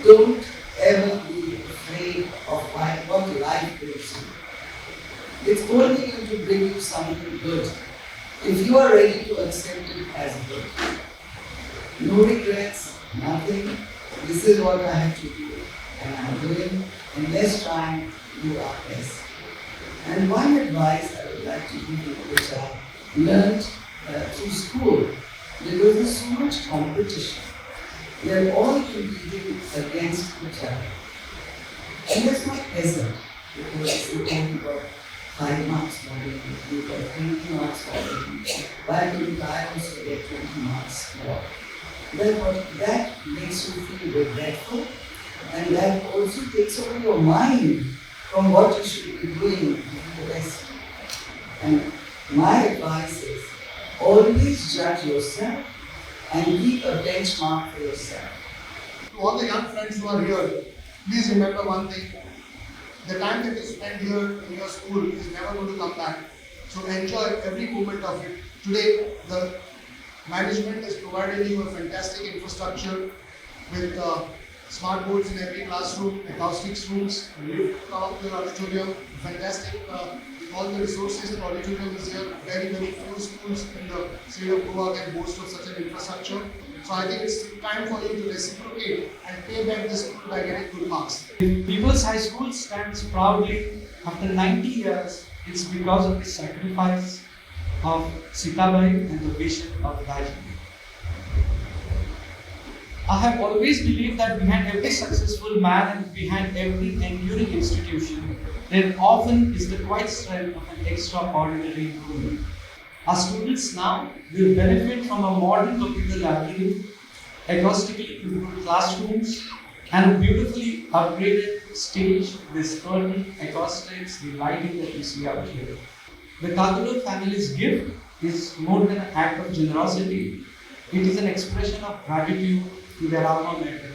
Don't ever be afraid of what life brings you. It's only going to bring you something good if you are ready to accept it as good. No regrets, nothing. This is what I have to do, and I'm doing, and let's try and do our best. And one advice I would like to give you, which I learned through school, because there's so much competition. We are all competing against each other. And that's not pleasant, because you only got 5 marks more than you, you got 20 marks more than you. Why couldn't I also get 20 marks more? That makes you feel regretful, and that also takes away your mind from what you should be doing for the rest. And my advice is, always judge yourself and keep a benchmark for yourself. To all the young friends who are here, please remember one thing. The time that you spend here in your school is never going to come back. So enjoy every moment of it. Today, the management is providing you a fantastic infrastructure with smart boards in every classroom, acoustics rooms, lift come up to the auditorium, fantastic. All the resources the auditorium is here. Very, very few schools in the state of Goa can boast of such an infrastructure. So I think it's time for you to reciprocate and pay back this school by getting good marks. People's High School stands proudly after 90 years. It's because of the sacrifice of Sitabai and the vision of Raji. I have always believed that behind every successful man and behind every enduring institution, there often is the quiet strength of an extraordinary human. Our students now will benefit from a modern computer library, acoustically improved classrooms, and a beautifully upgraded stage with curtain, acoustics, the lighting that you see out here. The Kakulo family's gift is more than an act of generosity. It is an expression of gratitude to their alma mater,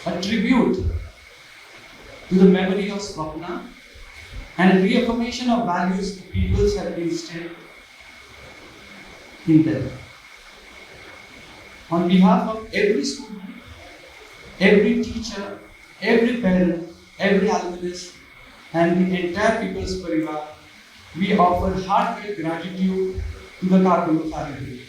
a tribute to the memory of Swapna, and a reaffirmation of values the peoples have instilled in them. On behalf of every student, every teacher, every parent, every alumnus, and the entire People's Parivar, we offer heartfelt gratitude to the Kakulo family.